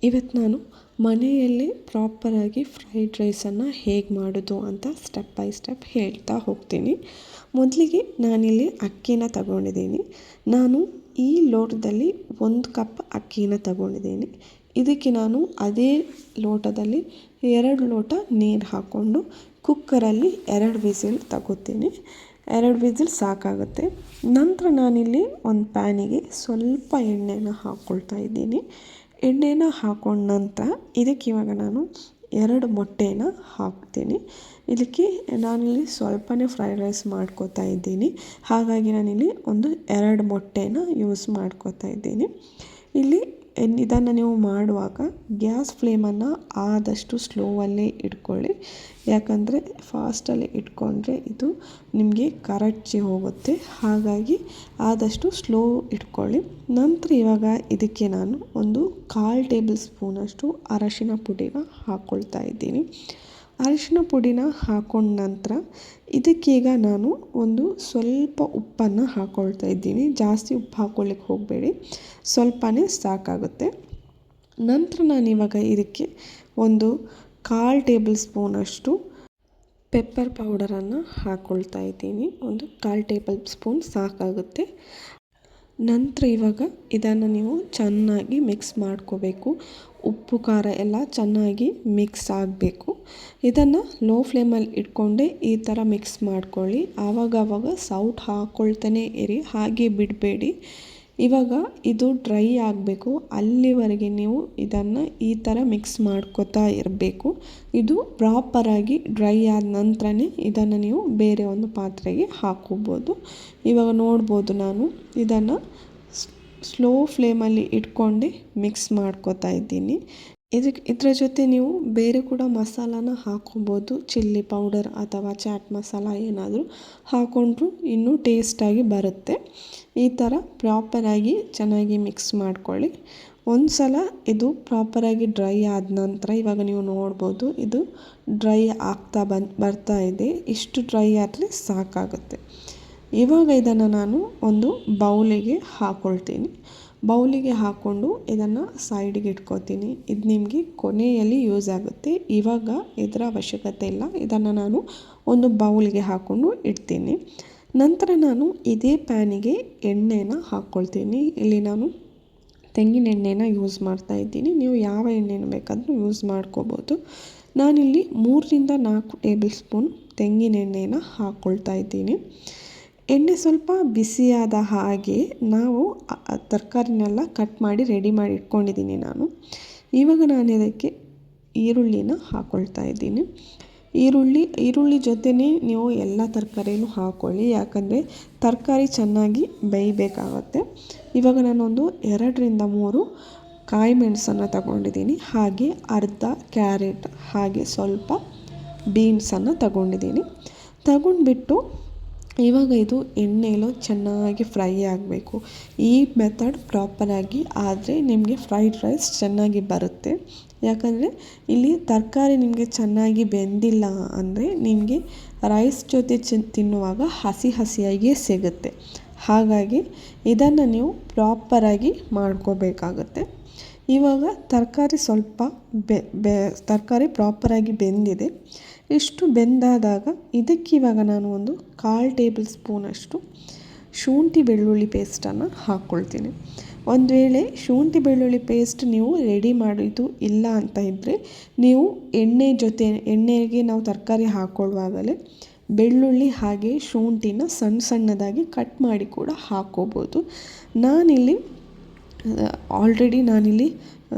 ಇವತ್ತು ನಾನು ಮನೆಯಲ್ಲಿ ಪ್ರಾಪರಾಗಿ ಫ್ರೈಡ್ ರೈಸನ್ನು ಹೇಗೆ ಮಾಡೋದು ಅಂತ ಸ್ಟೆಪ್ ಬೈ ಸ್ಟೆಪ್ ಹೇಳ್ತಾ ಹೋಗ್ತೀನಿ. ಮೊದಲಿಗೆ ನಾನಿಲ್ಲಿ ಅಕ್ಕಿನ ತಗೊಂಡಿದ್ದೀನಿ. ನಾನು ಈ ಲೋಟದಲ್ಲಿ 1 ಕಪ್ ಅಕ್ಕಿನ ತಗೊಂಡಿದ್ದೀನಿ. ಇದಕ್ಕೆ ನಾನು ಅದೇ ಲೋಟದಲ್ಲಿ 2 ಲೋಟ ನೀರು ಹಾಕ್ಕೊಂಡು ಕುಕ್ಕರಲ್ಲಿ 2 ವಿಸಿಲ್ ತಗೋತೀನಿ. 2 ವಿಸಿಲ್ ಸಾಕಾಗುತ್ತೆ. ನಂತರ ನಾನಿಲ್ಲಿ ಒಂದು ಪ್ಯಾನಿಗೆ ಸ್ವಲ್ಪ ಎಣ್ಣೆನ ಹಾಕ್ಕೊಳ್ತಾ ಇದ್ದೀನಿ. ಎಣ್ಣೆನ ಹಾಕೊಂಡ ನಂತರ ಇದಕ್ಕೆ ಇವಾಗ ನಾನು 2 ಮೊಟ್ಟೆನ ಹಾಕ್ತೀನಿ. ಇದಕ್ಕೆ ನಾನಿಲ್ಲಿ ಸ್ವಲ್ಪನೇ ಫ್ರೈಡ್ ರೈಸ್ ಮಾಡ್ಕೋತಾ ಇದ್ದೀನಿ. ಹಾಗಾಗಿ ನಾನಿಲ್ಲಿ 2 ಮೊಟ್ಟೆನ ಯೂಸ್ ಮಾಡ್ಕೋತಾ ಇದ್ದೀನಿ. ಇಲ್ಲಿ ಇದನ್ನು ನೀವು ಮಾಡುವಾಗ ಗ್ಯಾಸ್ ಫ್ಲೇಮನ್ನು ಆದಷ್ಟು ಸ್ಲೋವಲ್ಲೇ ಇಟ್ಕೊಳ್ಳಿ. ಯಾಕಂದರೆ ಫಾಸ್ಟಲ್ಲಿ ಇಟ್ಕೊಂಡ್ರೆ ಇದು ನಿಮಗೆ ಕರಚಿ ಹೋಗುತ್ತೆ. ಹಾಗಾಗಿ ಆದಷ್ಟು ಸ್ಲೋ ಇಟ್ಕೊಳ್ಳಿ. ನಂತರ ಇವಾಗ ಇದಕ್ಕೆ ನಾನು 1/4 ಟೇಬಲ್ ಸ್ಪೂನಷ್ಟು ಅರಶಿನ ಪುಡಿನ ಹಾಕ್ಕೊಳ್ತಾ ಇದ್ದೀನಿ. ಅರಿಶಿನ ಪುಡಿನ ಹಾಕೊಂಡ ನಂತರ ಇದಕ್ಕೀಗ ನಾನು ಸ್ವಲ್ಪ ಉಪ್ಪನ್ನು ಹಾಕ್ಕೊಳ್ತಾ ಇದ್ದೀನಿ. ಜಾಸ್ತಿ ಉಪ್ಪು ಹಾಕ್ಕೊಳ್ಳಿಕ್ಕೆ ಹೋಗಬೇಡಿ, ಸ್ವಲ್ಪನೇ ಸಾಕಾಗುತ್ತೆ. ನಂತರ ನಾನಿವಾಗ ಇದಕ್ಕೆ 1/4 ಟೇಬಲ್ ಸ್ಪೂನಷ್ಟು ಪೆಪ್ಪರ್ ಪೌಡರನ್ನು ಹಾಕ್ಕೊಳ್ತಾ ಇದ್ದೀನಿ. 1/4 ಟೇಬಲ್ ಸ್ಪೂನ್ ಸಾಕಾಗುತ್ತೆ. ನಂತರ ಇವಾಗ ಇದನ್ನು ನೀವು ಚೆನ್ನಾಗಿ ಮಿಕ್ಸ್ ಮಾಡ್ಕೋಬೇಕು. ಉಪ್ಪು ಖಾರ ಎಲ್ಲ ಚೆನ್ನಾಗಿ ಮಿಕ್ಸ್ ಆಗಬೇಕು. ಇದನ್ನು ಲೋ ಫ್ಲೇಮಲ್ಲಿ ಇಟ್ಕೊಂಡೆ ಈ ಥರ ಮಿಕ್ಸ್ ಮಾಡ್ಕೊಳ್ಳಿ. ಆವಾಗವಾಗ ಸೌಟ್ ಹಾಕ್ಕೊಳ್ತಾನೆ ಇರಿ, ಹಾಗೆ ಬಿಡಬೇಡಿ. ಇವಾಗ ಇದು ಡ್ರೈ ಆಗಬೇಕು, ಅಲ್ಲಿವರೆಗೆ ನೀವು ಇದನ್ನು ಈ ಥರ ಮಿಕ್ಸ್ ಮಾಡ್ಕೋತಾ ಇರಬೇಕು. ಇದು ಪ್ರಾಪರಾಗಿ ಡ್ರೈ ಆದ ನಂತರನೇ ಇದನ್ನು ನೀವು ಬೇರೆ ಒಂದು ಪಾತ್ರೆಗೆ ಹಾಕ್ಕೋಬೋದು. ಇವಾಗ ನೋಡ್ಬೋದು ನಾನು ಇದನ್ನು ಸ್ಲೋ ಫ್ಲೇಮಲ್ಲಿ ಇಟ್ಕೊಂಡು ಮಿಕ್ಸ್ ಮಾಡ್ಕೋತಾ ಇದ್ದೀನಿ. ಇದರ ಜೊತೆ ನೀವು ಬೇರೆ ಕೂಡ ಮಸಾಲಾನ ಹಾಕ್ಕೊಬೋದು. ಚಿಲ್ಲಿ ಪೌಡರ್ ಅಥವಾ ಚಾಟ್ ಮಸಾಲ ಏನಾದರೂ ಹಾಕ್ಕೊಂಡ್ರೂ ಇನ್ನೂ ಟೇಸ್ಟಾಗಿ ಬರುತ್ತೆ. ಈ ಥರ ಪ್ರಾಪರಾಗಿ ಚೆನ್ನಾಗಿ ಮಿಕ್ಸ್ ಮಾಡ್ಕೊಳ್ಳಿ. ಒಂದು ಸಲ ಇದು ಪ್ರಾಪರಾಗಿ ಡ್ರೈ ಆದ ನಂತರ ಇವಾಗ ನೀವು ನೋಡ್ಬೋದು ಇದು ಡ್ರೈ ಆಗ್ತಾ ಬರ್ತಾ ಇದೆ. ಇಷ್ಟು ಡ್ರೈ ಆದರೆ ಸಾಕಾಗುತ್ತೆ. ಇವಾಗ ಇದನ್ನು ನಾನು ಒಂದು ಬೌಲಿಗೆ ಹಾಕ್ಕೊಳ್ತೀನಿ. ಬೌಲಿಗೆ ಹಾಕ್ಕೊಂಡು ಇದನ್ನು ಸೈಡಿಗೆ ಇಟ್ಕೋತೀನಿ. ಇದು ನಿಮಗೆ ಕೊನೆಯಲ್ಲಿ ಯೂಸ್ ಆಗುತ್ತೆ. ಇವಾಗ ಇದರ ಅವಶ್ಯಕತೆ ಇಲ್ಲ. ಇದನ್ನು ನಾನು ಒಂದು ಬೌಲಿಗೆ ಹಾಕ್ಕೊಂಡು ಇಡ್ತೀನಿ. ನಂತರ ನಾನು ಇದೇ ಪ್ಯಾನಿಗೆ ಎಣ್ಣೆನ ಹಾಕ್ಕೊಳ್ತೀನಿ. ಇಲ್ಲಿ ನಾನು ತೆಂಗಿನ ಎಣ್ಣೆನ ಯೂಸ್ ಮಾಡ್ತಾ ಇದ್ದೀನಿ. ನೀವು ಯಾವ ಎಣ್ಣೆನ ಬೇಕಾದರೂ ಯೂಸ್ ಮಾಡ್ಕೋಬೋದು. ನಾನಿಲ್ಲಿ 3-4 ಟೇಬಲ್ ಸ್ಪೂನ್ ತೆಂಗಿನ ಎಣ್ಣೆನ ಹಾಕ್ಕೊಳ್ತಾ ಇದ್ದೀನಿ. ಎಣ್ಣೆ ಸ್ವಲ್ಪ ಬಿಸಿಯಾದ ಹಾಗೆ ನಾವು ತರಕಾರಿನೆಲ್ಲ ಕಟ್ ಮಾಡಿ ರೆಡಿ ಮಾಡಿ ಇಟ್ಕೊಂಡಿದ್ದೀನಿ ನಾನು. ಇವಾಗ ನಾನು ಇದಕ್ಕೆ ಈರುಳ್ಳಿನ ಹಾಕ್ಕೊಳ್ತಾ ಇದ್ದೀನಿ. ಈರುಳ್ಳಿ ಜೊತೆನೇ ನೀವು ಎಲ್ಲ ತರಕಾರಿನೂ ಹಾಕ್ಕೊಳ್ಳಿ, ಯಾಕಂದರೆ ತರಕಾರಿ ಚೆನ್ನಾಗಿ ಬೇಯಬೇಕಾಗತ್ತೆ. ಇವಾಗ ನಾನೊಂದು 2-3 ಕಾಯಿ ಮೆಣಸನ್ನು ತಗೊಂಡಿದ್ದೀನಿ. ಹಾಗೆ ಅರ್ಧ ಕ್ಯಾರೆಟ್, ಹಾಗೆ ಸ್ವಲ್ಪ ಬೀನ್ಸನ್ನು ತಗೊಂಡಿದ್ದೀನಿ. ತಗೊಂಡ್ಬಿಟ್ಟು ಇವಾಗ ಇದು ಎಣ್ಣೆಲೋ ಚೆನ್ನಾಗಿ ಫ್ರೈ ಆಗಬೇಕು. ಈ ಮೆಥಡ್ ಪ್ರಾಪರಾಗಿ ಆದರೆ ನಿಮಗೆ ಫ್ರೈಡ್ ರೈಸ್ ಚೆನ್ನಾಗಿ ಬರುತ್ತೆ. ಯಾಕಂದರೆ ಇಲ್ಲಿ ತರಕಾರಿ ನಿಮಗೆ ಚೆನ್ನಾಗಿ ಬೆಂದಿಲ್ಲ ಅಂದರೆ ನಿಮಗೆ ರೈಸ್ ಜೊತೆ ತಿನ್ನುವಾಗ ಹಸಿಯಾಗಿಯೇ ಸಿಗುತ್ತೆ. ಹಾಗಾಗಿ ಇದನ್ನು ನೀವು ಪ್ರಾಪರಾಗಿ ಮಾಡ್ಕೋಬೇಕಾಗುತ್ತೆ. ಇವಾಗ ತರಕಾರಿ ಸ್ವಲ್ಪ ತರಕಾರಿ ಪ್ರಾಪರಾಗಿ ಬೆಂದಿದೆ. ಇಷ್ಟು ಬೆಂದಾದಾಗ ಇದಕ್ಕೆ ಇವಾಗ ನಾನು 1/4 ಟೇಬಲ್ ಸ್ಪೂನಷ್ಟು ಶುಂಠಿ ಬೆಳ್ಳುಳ್ಳಿ ಪೇಸ್ಟನ್ನು ಹಾಕ್ಕೊಳ್ತೀನಿ. ಒಂದು ವೇಳೆ ಶುಂಠಿ ಬೆಳ್ಳುಳ್ಳಿ ಪೇಸ್ಟ್ ನೀವು ರೆಡಿ ಮಾಡಿದ್ದು ಇಲ್ಲ ಅಂತ ಇದ್ದರೆ ನೀವು ಎಣ್ಣೆಗೆ ನಾವು ತರಕಾರಿ ಹಾಕ್ಕೊಳ್ಳುವಾಗಲೇ ಬೆಳ್ಳುಳ್ಳಿ ಹಾಗೆ ಶುಂಠಿನ ಸಣ್ಣದಾಗಿ ಕಟ್ ಮಾಡಿ ಕೂಡ ಹಾಕ್ಕೋಬೋದು. ಆಲ್ರೆಡಿ ನಾನಿಲ್ಲಿ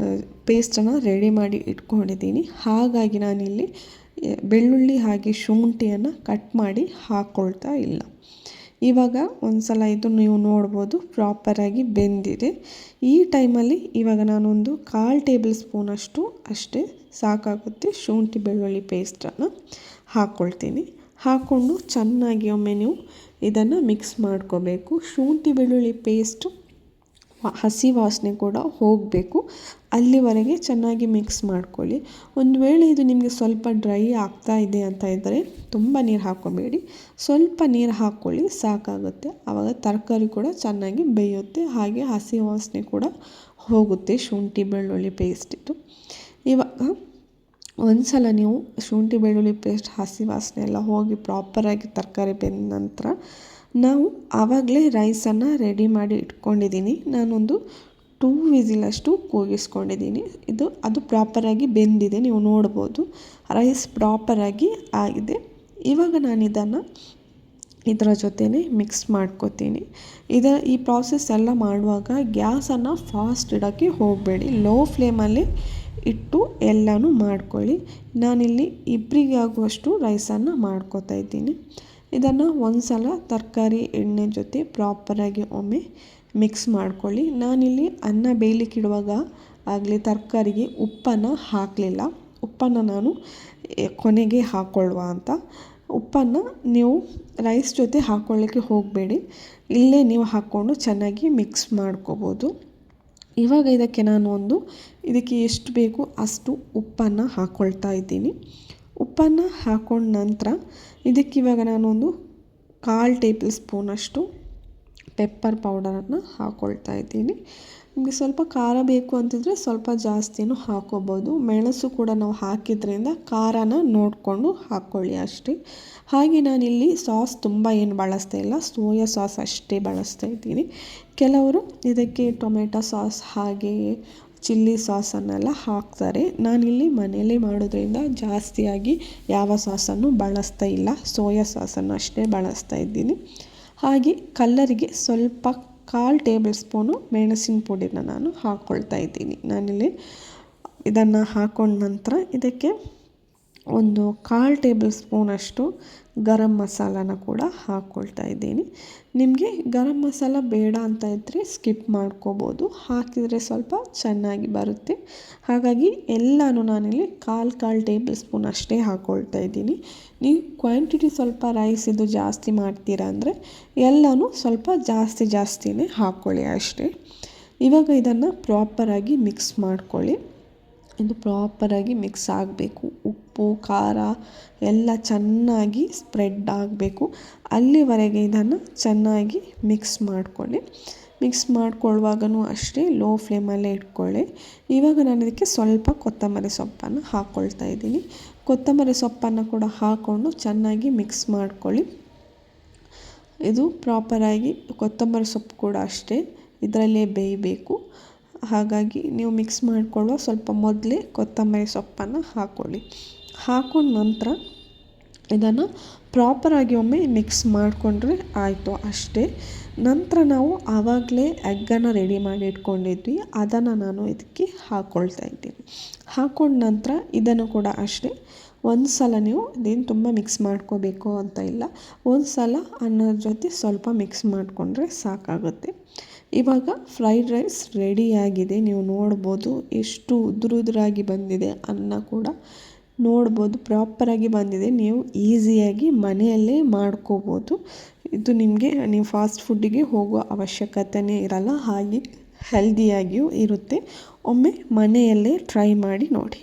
ಪೇಸ್ಟನ್ನು ರೆಡಿ ಮಾಡಿ ಇಟ್ಕೊಂಡಿದ್ದೀನಿ. ಹಾಗಾಗಿ ನಾನಿಲ್ಲಿ ಬೆಳ್ಳುಳ್ಳಿ ಹಾಗೆ ಶುಂಠಿಯನ್ನು ಕಟ್ ಮಾಡಿ ಹಾಕ್ಕೊಳ್ತಾ ಇಲ್ಲ. ಇವಾಗ ಒಂದು ಸಲ ಇದು ನೀವು ನೋಡ್ಬೋದು ಪ್ರಾಪರಾಗಿ ಬೆಂದಿದೆ. ಈ ಟೈಮಲ್ಲಿ ಇವಾಗ ನಾನೊಂದು 1/4 ಟೇಬಲ್ ಸ್ಪೂನಷ್ಟು ಅಷ್ಟೇ ಸಾಕಾಗುತ್ತೆ ಶುಂಠಿ ಬೆಳ್ಳುಳ್ಳಿ ಪೇಸ್ಟನ್ನು ಹಾಕ್ಕೊಳ್ತೀನಿ. ಹಾಕ್ಕೊಂಡು ಚೆನ್ನಾಗಿ ಒಮ್ಮೆ ನೀವು ಇದನ್ನು ಮಿಕ್ಸ್ ಮಾಡ್ಕೋಬೇಕು. ಶುಂಠಿ ಬೆಳ್ಳುಳ್ಳಿ ಪೇಸ್ಟು ಹಸಿ ವಾಸನೆ ಕೂಡ ಹೋಗಬೇಕು, ಅಲ್ಲಿವರೆಗೆ ಚೆನ್ನಾಗಿ ಮಿಕ್ಸ್ ಮಾಡ್ಕೊಳ್ಳಿ. ಒಂದು ವೇಳೆ ಇದು ನಿಮಗೆ ಸ್ವಲ್ಪ ಡ್ರೈ ಆಗ್ತಾ ಇದೆ ಅಂತ ಇದ್ದರೆ ತುಂಬ ನೀರು ಹಾಕ್ಕೋಬೇಡಿ, ಸ್ವಲ್ಪ ನೀರು ಹಾಕ್ಕೊಳ್ಳಿ ಸಾಕಾಗುತ್ತೆ. ಆವಾಗ ತರಕಾರಿ ಕೂಡ ಚೆನ್ನಾಗಿ ಬೇಯುತ್ತೆ, ಹಾಗೆ ಹಸಿ ವಾಸನೆ ಕೂಡ ಹೋಗುತ್ತೆ ಶುಂಠಿ ಬೆಳ್ಳುಳ್ಳಿ ಪೇಸ್ಟಿದ್ದು. ಇವಾಗ ಒಂದು ಸಲ ನೀವು ಶುಂಠಿ ಬೆಳ್ಳುಳ್ಳಿ ಪೇಸ್ಟ್ ಹಸಿ ವಾಸನೆ ಎಲ್ಲ ಹೋಗಿ ಪ್ರಾಪರಾಗಿ ತರಕಾರಿ ಬೆಂದ ನಂತರ ನಾವು ಆವಾಗಲೇ ರೈಸನ್ನು ರೆಡಿ ಮಾಡಿ ಇಟ್ಕೊಂಡಿದ್ದೀನಿ. ನಾನೊಂದು 2 ವಿಸಿಲಷ್ಟು ಕೂಗಿಸ್ಕೊಂಡಿದ್ದೀನಿ. ಅದು ಪ್ರಾಪರಾಗಿ ಬೆಂದಿದೆ, ನೀವು ನೋಡ್ಬೋದು. ರೈಸ್ ಪ್ರಾಪರಾಗಿ ಆಗಿದೆ. ಇವಾಗ ನಾನು ಇದರ ಜೊತೆನೇ ಮಿಕ್ಸ್ ಮಾಡ್ಕೋತೀನಿ. ಈ ಪ್ರಾಸೆಸ್ ಎಲ್ಲ ಮಾಡುವಾಗ ಗ್ಯಾಸನ್ನು ಫಾಸ್ಟ್ ಇಡೋಕ್ಕೆ ಹೋಗಬೇಡಿ, ಲೋ ಫ್ಲೇಮಲ್ಲಿ ಇಟ್ಟು ಎಲ್ಲನೂ ಮಾಡ್ಕೊಳ್ಳಿ. ನಾನಿಲ್ಲಿ ಇಬ್ಬರಿಗೆ ಆಗುವಷ್ಟು ರೈಸನ್ನು ಮಾಡ್ಕೋತಾ ಇದ್ದೀನಿ. ಇದನ್ನು ಒಂದು ಸಲ ತರಕಾರಿ ಎಣ್ಣೆ ಜೊತೆ ಪ್ರಾಪರಾಗಿ ಒಮ್ಮೆ ಮಿಕ್ಸ್ ಮಾಡ್ಕೊಳ್ಳಿ. ನಾನಿಲ್ಲಿ ಅನ್ನ ಬೇಯಲಿಕ್ಕಿಡುವಾಗ ಆಗಲಿ ತರಕಾರಿಗೆ ಉಪ್ಪನ್ನು ಹಾಕಲಿಲ್ಲ. ಉಪ್ಪನ್ನು ನಾನು ಕೊನೆಗೆ ಹಾಕ್ಕೊಳ್ಳುವ ಅಂತ. ಉಪ್ಪನ್ನು ನೀವು ರೈಸ್ ಜೊತೆ ಹಾಕ್ಕೊಳ್ಳಿಕ್ಕೆ ಹೋಗಬೇಡಿ, ಇಲ್ಲೇ ನೀವು ಹಾಕ್ಕೊಂಡು ಚೆನ್ನಾಗಿ ಮಿಕ್ಸ್ ಮಾಡ್ಕೋಬೋದು. ಇವಾಗ ಇದಕ್ಕೆ ಎಷ್ಟು ಬೇಕು ಅಷ್ಟು ಉಪ್ಪನ್ನು ಹಾಕ್ಕೊಳ್ತಾ ಇದ್ದೀನಿ. ಉಪ್ಪನ್ನು ಹಾಕ್ಕೊಂಡ ನಂತರ ಇದಕ್ಕಿವಾಗ ನಾನೊಂದು 1/4 ಟೇಬಲ್ ಸ್ಪೂನಷ್ಟು ಪೆಪ್ಪರ್ ಪೌಡರನ್ನು ಹಾಕ್ಕೊಳ್ತಾ ಇದ್ದೀನಿ. ನಿಮಗೆ ಸ್ವಲ್ಪ ಖಾರ ಬೇಕು ಅಂತಿದ್ರೆ ಸ್ವಲ್ಪ ಜಾಸ್ತಿನೂ ಹಾಕ್ಕೋಬೋದು. ಮೆಣಸು ಕೂಡ ನಾವು ಹಾಕಿದ್ರಿಂದ ಖಾರನ ನೋಡಿಕೊಂಡು ಹಾಕ್ಕೊಳ್ಳಿ ಅಷ್ಟೇ. ಹಾಗೆ ನಾನಿಲ್ಲಿ ಸಾಸ್ ತುಂಬ ಏನು ಬಳಸ್ತಾ ಇಲ್ಲ, ಸೋಯಾ ಸಾಸ್ ಅಷ್ಟೇ ಬಳಸ್ತಾ ಇದ್ದೀನಿ. ಕೆಲವರು ಇದಕ್ಕೆ ಟೊಮೆಟೊ ಸಾಸ್ ಹಾಗೆಯೇ ಚಿಲ್ಲಿ ಸಾಸನ್ನೆಲ್ಲ ಹಾಕ್ತಾರೆ. ನಾನಿಲ್ಲಿ ಮನೆಯಲ್ಲೇ ಮಾಡೋದ್ರಿಂದ ಜಾಸ್ತಿಯಾಗಿ ಯಾವ ಸಾಸನ್ನು ಬಳಸ್ತಾ ಇಲ್ಲ, ಸೋಯಾ ಸಾಸನ್ನು ಅಷ್ಟೇ ಬಳಸ್ತಾ ಇದ್ದೀನಿ. ಹಾಗೆ ಕಲ್ಲರಿಗೆ ಸ್ವಲ್ಪ 1/4 ಟೇಬಲ್ ಸ್ಪೂನು ಮೆಣಸಿನ ಪುಡಿನ ನಾನು ಹಾಕ್ಕೊಳ್ತಾ ಇದ್ದೀನಿ. ನಾನಿಲ್ಲಿ ಇದನ್ನು ಹಾಕ್ಕೊಂಡ ನಂತರ ಇದಕ್ಕೆ ಒಂದು 1/4 ಟೇಬಲ್ ಸ್ಪೂನಷ್ಟು ಗರಂ ಮಸಾಲಾನ ಕೂಡ ಹಾಕ್ಕೊಳ್ತಾ ಇದ್ದೀನಿ. ನಿಮಗೆ ಗರಂ ಮಸಾಲ ಬೇಡ ಅಂತ ಇದ್ದರೆ ಸ್ಕಿಪ್ ಮಾಡ್ಕೋಬೋದು, ಹಾಕಿದರೆ ಸ್ವಲ್ಪ ಚೆನ್ನಾಗಿ ಬರುತ್ತೆ. ಹಾಗಾಗಿ ಎಲ್ಲನೂ ನಾನಿಲ್ಲಿ 1/4 ಟೇಬಲ್ ಸ್ಪೂನ್ ಅಷ್ಟೇ ಹಾಕ್ಕೊಳ್ತಾ ಇದ್ದೀನಿ. ನೀವು ಕ್ವಾಂಟಿಟಿ ಸ್ವಲ್ಪ ರೈಸ್ ಇದು ಜಾಸ್ತಿ ಮಾಡ್ತೀರಾ ಅಂದರೆ ಎಲ್ಲನೂ ಸ್ವಲ್ಪ ಜಾಸ್ತಿನೇ ಹಾಕ್ಕೊಳ್ಳಿ ಅಷ್ಟೇ. ಇವಾಗ ಇದನ್ನು ಪ್ರಾಪರಾಗಿ ಮಿಕ್ಸ್ ಮಾಡ್ಕೊಳ್ಳಿ. ಇದು ಪ್ರಾಪರಾಗಿ ಮಿಕ್ಸ್ ಆಗಬೇಕು. ಉಪ್ಪು ಖಾರ ಎಲ್ಲ ಚೆನ್ನಾಗಿ ಸ್ಪ್ರೆಡ್ ಆಗಬೇಕು. ಅಲ್ಲಿವರೆಗೆ ಇದನ್ನು ಚೆನ್ನಾಗಿ ಮಿಕ್ಸ್ ಮಾಡ್ಕೊಳ್ಳಿ. ಮಿಕ್ಸ್ ಮಾಡ್ಕೊಳ್ಳುವಾಗಲೂ ಅಷ್ಟೇ ಲೋ ಫ್ಲೇಮಲ್ಲೇ ಇಟ್ಕೊಳ್ಳಿ. ಇವಾಗ ನಾನು ಇದಕ್ಕೆ ಸ್ವಲ್ಪ ಕೊತ್ತಂಬರಿ ಸೊಪ್ಪನ್ನು ಹಾಕ್ಕೊಳ್ತಾ ಇದ್ದೀನಿ. ಕೊತ್ತಂಬರಿ ಸೊಪ್ಪನ್ನು ಕೂಡ ಹಾಕ್ಕೊಂಡು ಚೆನ್ನಾಗಿ ಮಿಕ್ಸ್ ಮಾಡ್ಕೊಳ್ಳಿ. ಇದು ಪ್ರಾಪರಾಗಿ ಕೊತ್ತಂಬರಿ ಸೊಪ್ಪು ಕೂಡ ಅಷ್ಟೇ ಇದರಲ್ಲೇ ಬೇಯಬೇಕು. ಹಾಗಾಗಿ ನೀವು ಮಿಕ್ಸ್ ಮಾಡಿಕೊಳ್ಳುವ ಸ್ವಲ್ಪ ಮೊದಲೇ ಕೊತ್ತಂಬರಿ ಸೊಪ್ಪನ್ನು ಹಾಕ್ಕೊಳ್ಳಿ. ಹಾಕೊಂಡ ನಂತರ ಇದನ್ನು ಪ್ರಾಪರಾಗಿ ಒಮ್ಮೆ ಮಿಕ್ಸ್ ಮಾಡಿಕೊಂಡ್ರೆ ಆಯಿತು ಅಷ್ಟೇ. ನಂತರ ನಾವು ಆವಾಗಲೇ ಎಗ್ಗನ್ನು ರೆಡಿ ಮಾಡಿ ಇಟ್ಕೊಂಡಿದ್ವಿ, ಅದನ್ನು ನಾನು ಇದಕ್ಕೆ ಹಾಕ್ಕೊಳ್ತಾ ಇದ್ದೀನಿ. ಹಾಕ್ಕೊಂಡ ನಂತರ ಇದನ್ನು ಕೂಡ ಅಷ್ಟೇ ಒಂದು ಸಲ ನೀವು ಇದೇನು ತುಂಬ ಮಿಕ್ಸ್ ಮಾಡ್ಕೋಬೇಕು ಅಂತ ಇಲ್ಲ, ಒಂದು ಸಲ ಅನ್ನದ ಜೊತೆ ಸ್ವಲ್ಪ ಮಿಕ್ಸ್ ಮಾಡಿಕೊಂಡ್ರೆ ಸಾಕಾಗುತ್ತೆ. ಇವಾಗ ಫ್ರೈಡ್ ರೈಸ್ ರೆಡಿಯಾಗಿದೆ. ನೀವು ನೋಡ್ಬೋದು ಎಷ್ಟು ಉದುರಾಗಿ ಬಂದಿದೆ. ಅನ್ನ ಕೂಡ ನೋಡ್ಬೋದು ಪ್ರಾಪರಾಗಿ ಬಂದಿದೆ. ನೀವು ಈಸಿಯಾಗಿ ಮನೆಯಲ್ಲೇ ಮಾಡ್ಕೋಬೋದು. ಇದು ನೀವು ಫಾಸ್ಟ್ ಫುಡ್ಡಿಗೆ ಹೋಗುವ ಅವಶ್ಯಕತೆಯೇ ಇರಲ್ಲ, ಹಾಗೆ ಹೆಲ್ದಿಯಾಗಿಯೂ ಇರುತ್ತೆ. ಒಮ್ಮೆ ಮನೆಯಲ್ಲೇ ಟ್ರೈ ಮಾಡಿ ನೋಡಿ.